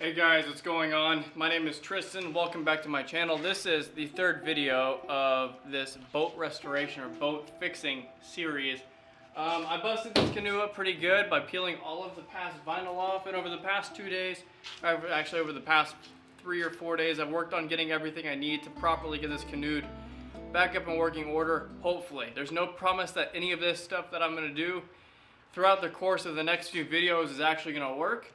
Hey guys, what's going on? My name is Tristan. Welcome back to my channel. This is the third video of this boat restoration or boat fixing series. I busted this canoe up pretty good by peeling all of the past vinyl off, and over the past 2 days, actually over the past 3 or 4 days, I've worked on getting everything I need to properly get this canoe back up in working order, hopefully. There's no promise that any of this stuff that I'm going to do throughout the course of the next few videos is actually going to work.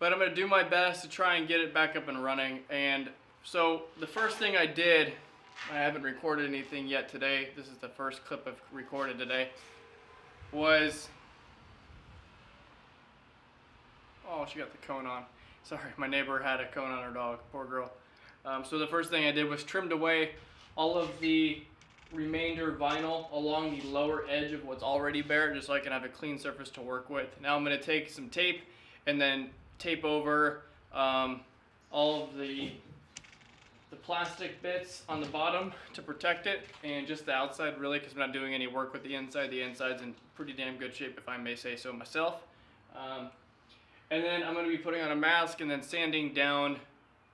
But I'm going to do my best to try and get it back up and running. And so the first thing I did, I haven't recorded anything yet today, this is the first clip I've recorded today, was, oh, she got the cone on. Sorry, my neighbor had a cone on her dog, poor girl. So the first thing I did was trimmed away all of the remainder vinyl along the lower edge of what's already bare, just so I can have a clean surface to work with. Now I'm going to take some tape and then tape over all of the plastic bits on the bottom to protect it, and just the outside really, because I'm not doing any work with the inside. The inside's in pretty damn good shape, if I may say so myself. And then I'm going to be putting on a mask and then sanding down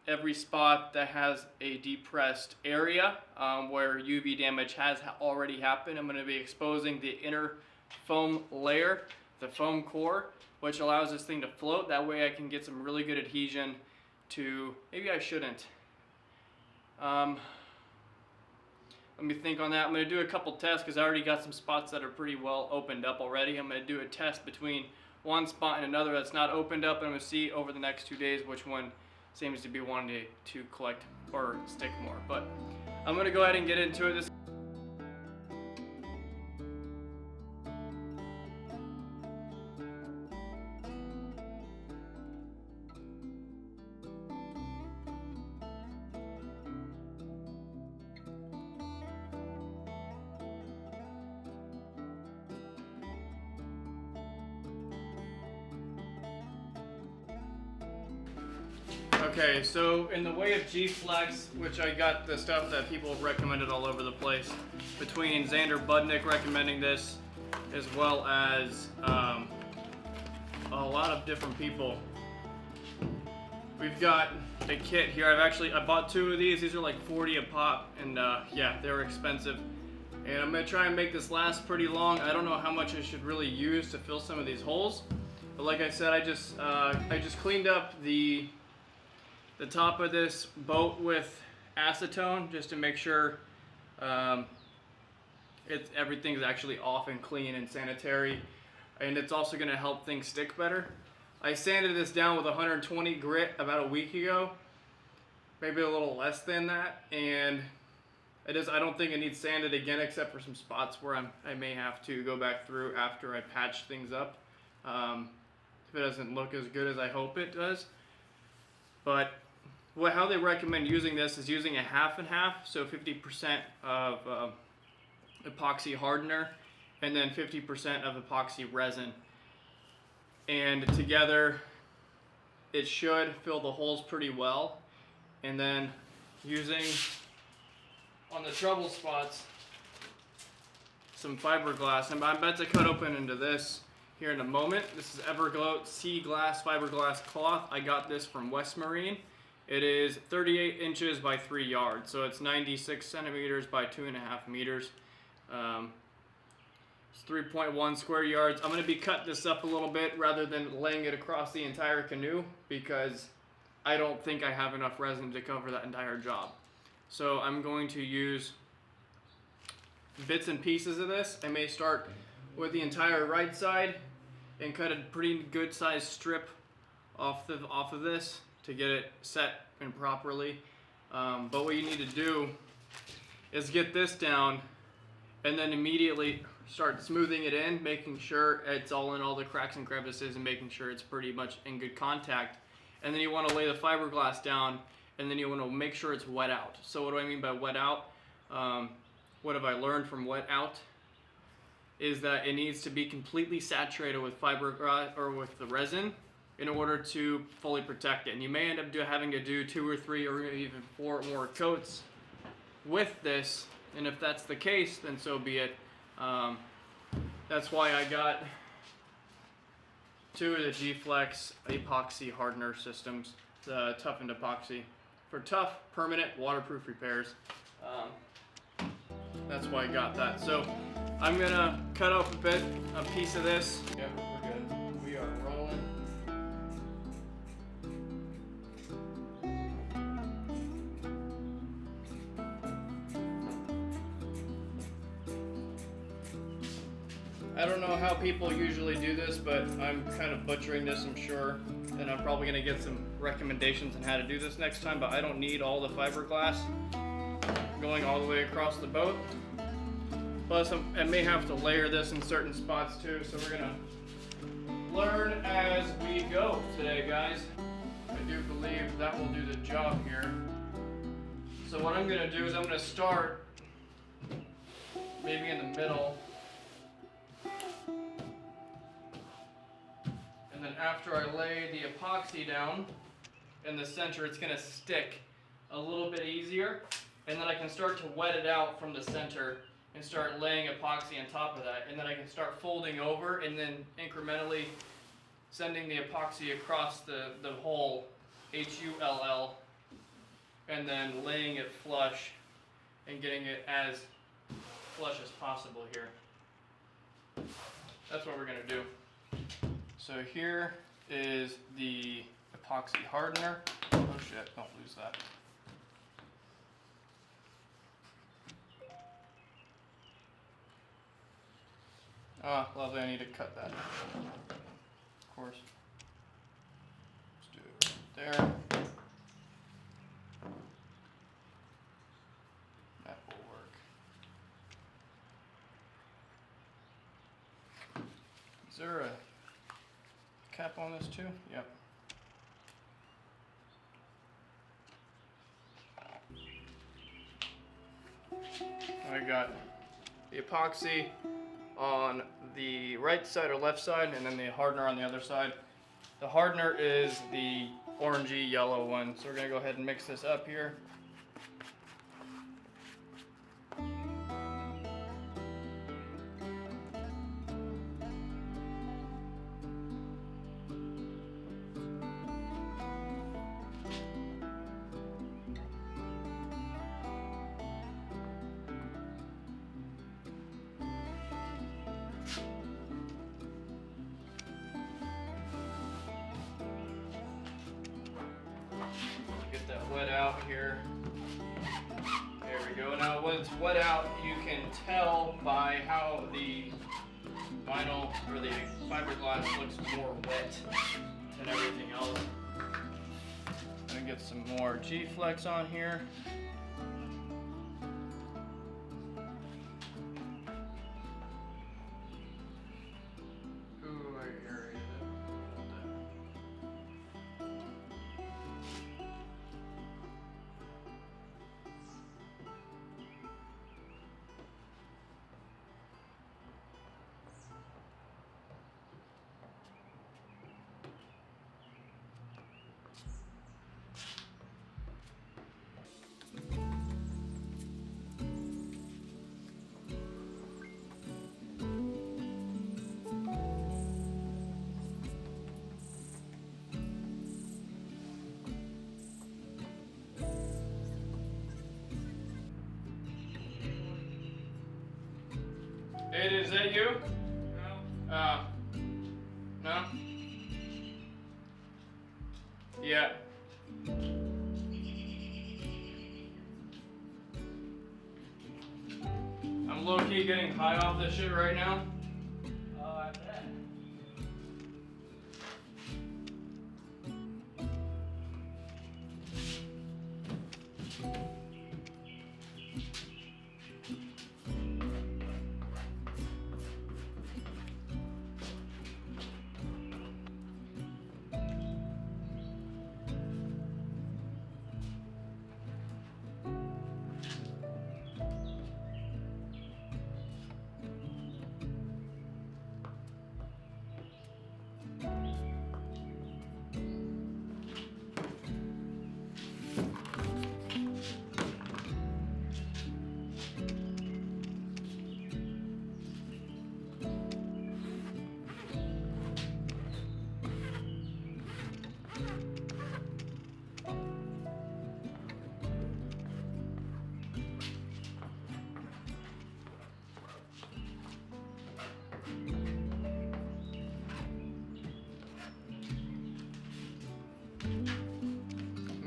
every spot that has a depressed area where UV damage has already happened. I'm going to be exposing the inner foam layer, the foam core, which allows this thing to float. That way I can get some really good adhesion to, maybe I shouldn't. Let me think on that. I'm going to do a couple tests because I already got some spots that are pretty well opened up already. I'm going to do a test between one spot and another that's not opened up, and I'm going to see over the next 2 days which one seems to be wanting to collect or stick more. But I'm going to go ahead and get into it. Okay, so in the way of G-Flex, which I got the stuff that people have recommended all over the place, between Xander Budnick recommending this, as well as a lot of different people. We've got a kit here. I bought 2 of these. These are like 40 a pop, and yeah, they're expensive. And I'm gonna try and make this last pretty long. I don't know how much I should really use to fill some of these holes, but like I said, I just cleaned up the top of this boat with acetone just to make sure everything's actually off and clean and sanitary, and it's also going to help things stick better. I sanded this down with 120 grit about a week ago, maybe a little less than that, and I don't think it needs sanded again except for some spots where I may have to go back through after I patch things up if it doesn't look as good as I hope it does. But how they recommend using this is using a half and half, so 50% of epoxy hardener and then 50% of epoxy resin, and together it should fill the holes pretty well. And then using, on the trouble spots, some fiberglass. I'm about to cut open into this here in a moment. This is Everglow Sea Glass fiberglass cloth. I got this from West Marine. It is 38 inches by 3 yards, so it's 96 centimeters by 2.5 meters. It's 3.1 square yards. I'm going to be cutting this up a little bit rather than laying it across the entire canoe, because I don't think I have enough resin to cover that entire job. So I'm going to use bits and pieces of this. I may start with the entire right side and cut a pretty good sized strip off of this to get it set and properly. But what you need to do is get this down and then immediately start smoothing it in, making sure it's all in all the cracks and crevices and making sure it's pretty much in good contact. And then you want to lay the fiberglass down, and then you want to make sure it's wet out. So what do I mean by wet out? What have I learned from wet out? Is that it needs to be completely saturated with fiberglass or with the resin in order to fully protect it. And you may end up having to do 2 or 3 or even 4 more coats with this, and if that's the case, then so be it. That's why I got 2 of the G-Flex epoxy hardener systems. the toughened epoxy for tough, permanent, waterproof repairs. That's why I got that. So I'm gonna cut off a piece of this. Yeah, we're good. We are rolling. I don't know how people usually do this, but I'm kind of butchering this, I'm sure. And I'm probably gonna get some recommendations on how to do this next time, but I don't need all the fiberglass going all the way across the boat. Plus, I may have to layer this in certain spots too, so we're gonna learn as we go today, guys. I do believe that will do the job here. So what I'm gonna do is I'm gonna start maybe in the middle. And then after I lay the epoxy down in the center, it's gonna stick a little bit easier. And then I can start to wet it out from the center and start laying epoxy on top of that. And then I can start folding over and then incrementally sending the epoxy across the hole, H-U-L-L, and then laying it flush and getting it as flush as possible here. That's what we're gonna do. So here is the epoxy hardener. Oh shit, don't lose that. Ah, lovely, I need to cut that. Of course. Let's do it right there. That will work. Is there a cap on this too? Yep. I got the epoxy on the right side or left side, and then the hardener on the other side. The hardener is the orangey yellow one, so we're gonna go ahead and mix this up here. Get that wet out here. There we go. Now when it's wet out, you can tell by how the vinyl or the fiberglass looks more wet than everything else. I'm gonna get some more G-Flex on here. Ooh, I aerated it. It is that you? No. No? Yeah. I'm low-key getting high off this shit right now. I bet.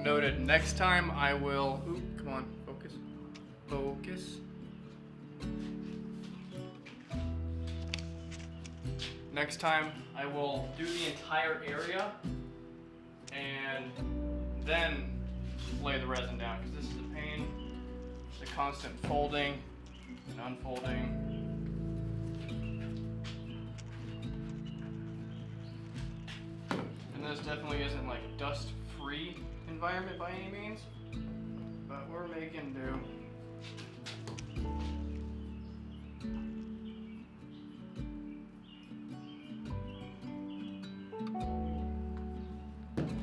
Noted. Next time I will, ooh, come on, focus, focus. Next time I will do the entire area and then lay the resin down, because this is a pain, the constant folding and unfolding. And this definitely isn't like a dust-free environment by any means, but we're making do.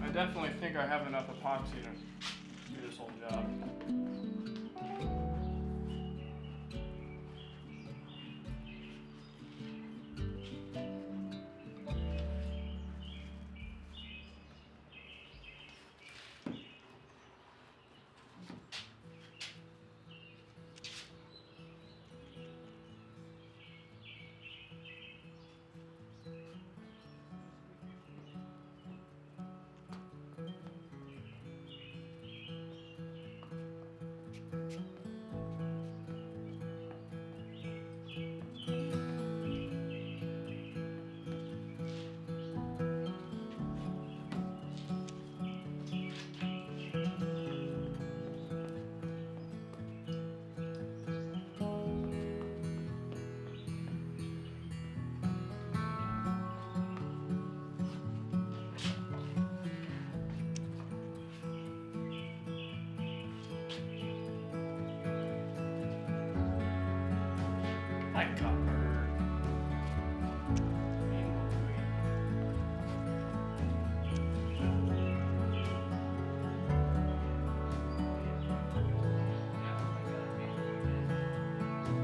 I definitely think I have enough epoxy to do this whole job.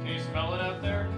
Can you smell it out there?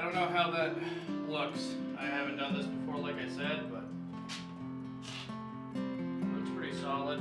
don't know how that looks. I haven't done this before, like I said, but looks pretty solid.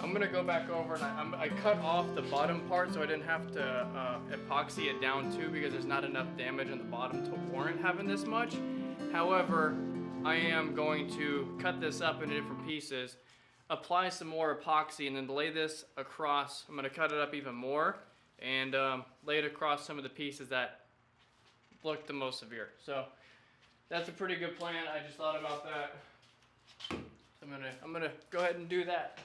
I'm gonna go back over and I cut off the bottom part so I didn't have to epoxy it down too, because there's not enough damage on the bottom to warrant having this much. However, I am going to cut this up into different pieces, apply some more epoxy, and then lay this across. I'm gonna cut it up even more and lay it across some of the pieces that look the most severe. So that's a pretty good plan. I just thought about that. So I'm gonna go ahead and do that.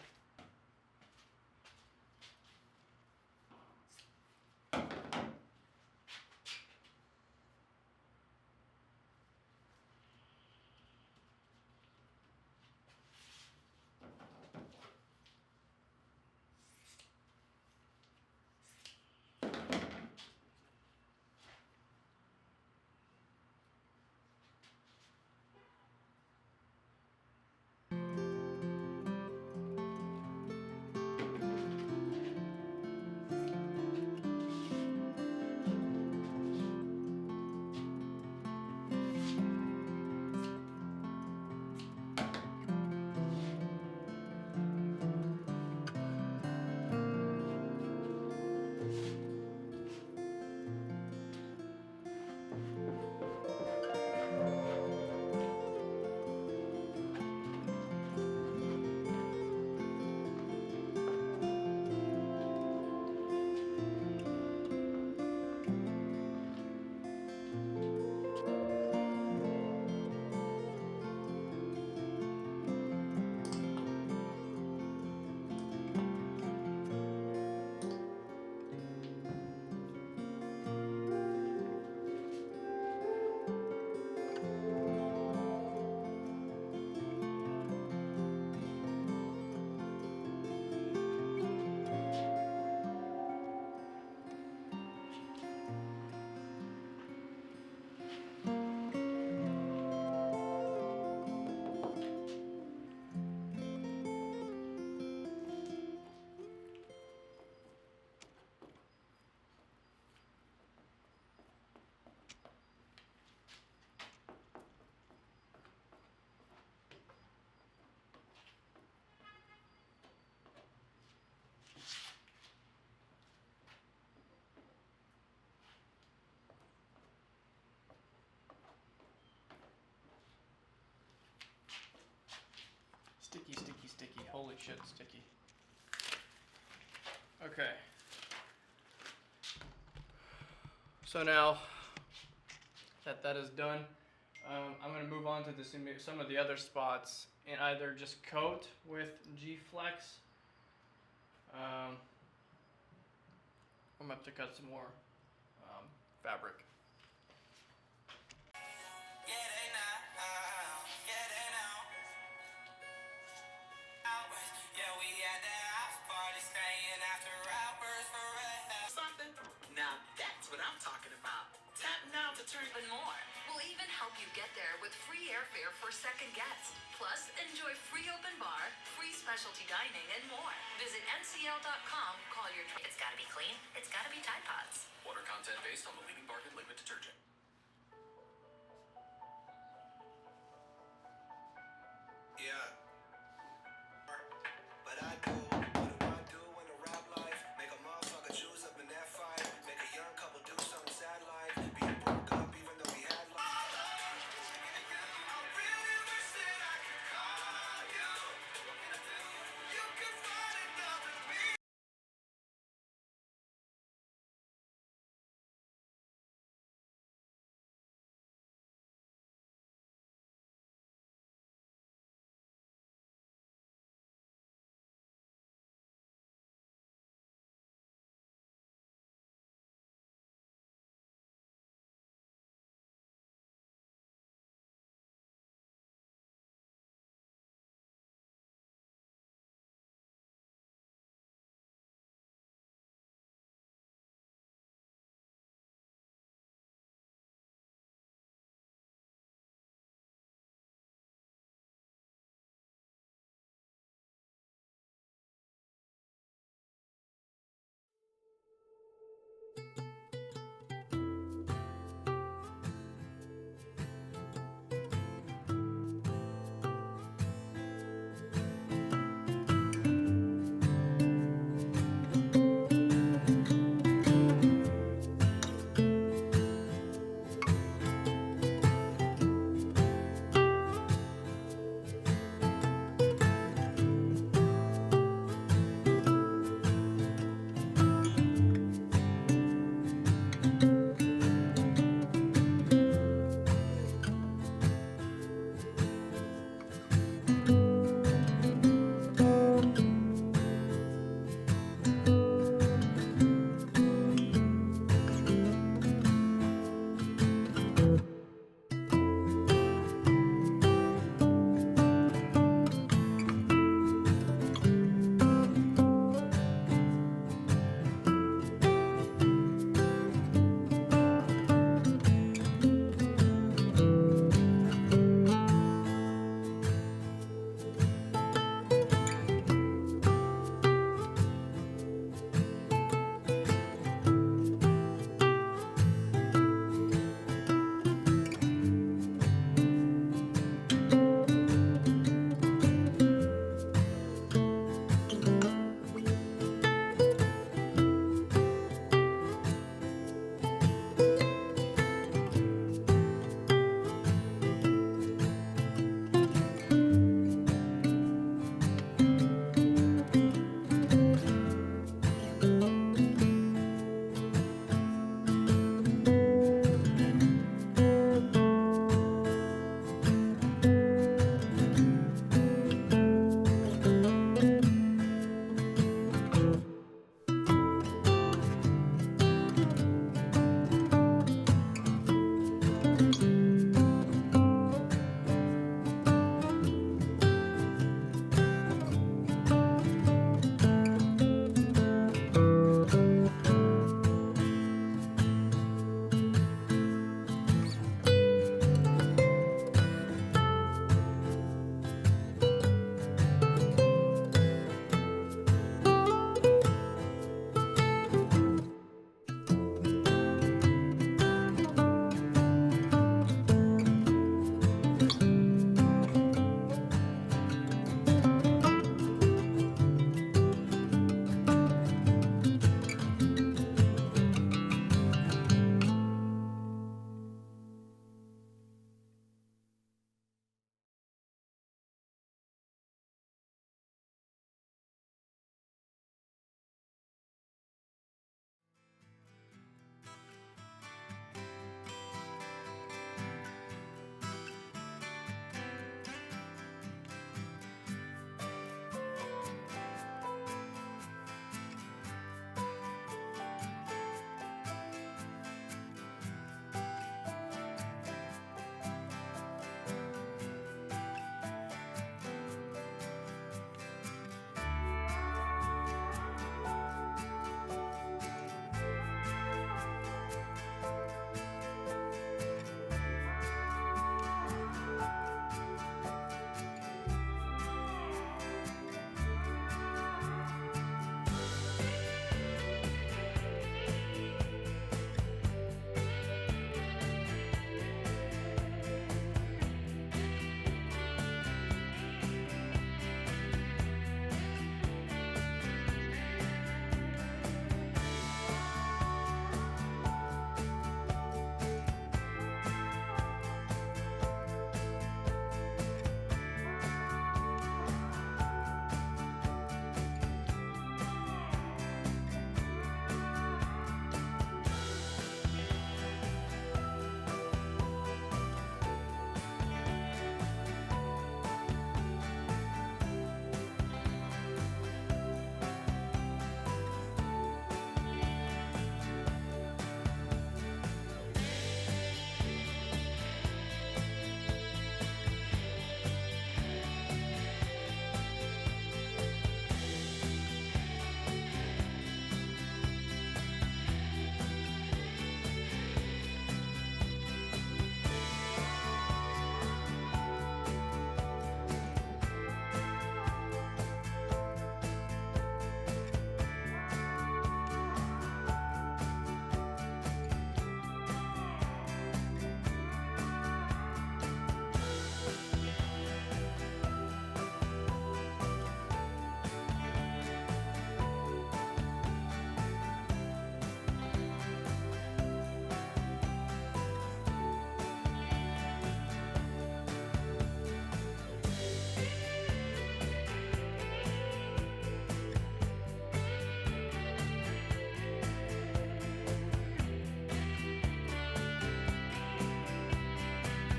Sticky, sticky, sticky. Holy shit, sticky. Okay. So now that that is done, I'm going to move on to some of the other spots and either just coat with G-Flex. I'm going to have to cut some more fabric. Now that's what I'm talking about. Tap now to turn even more. We'll even help you get there with free airfare for second guests. Plus, enjoy free open bar, free specialty dining, and more. Visit ncl.com, call your... If it's gotta be clean, it's gotta be Tide Pods. Water content based on the leading bargain liquid detergent.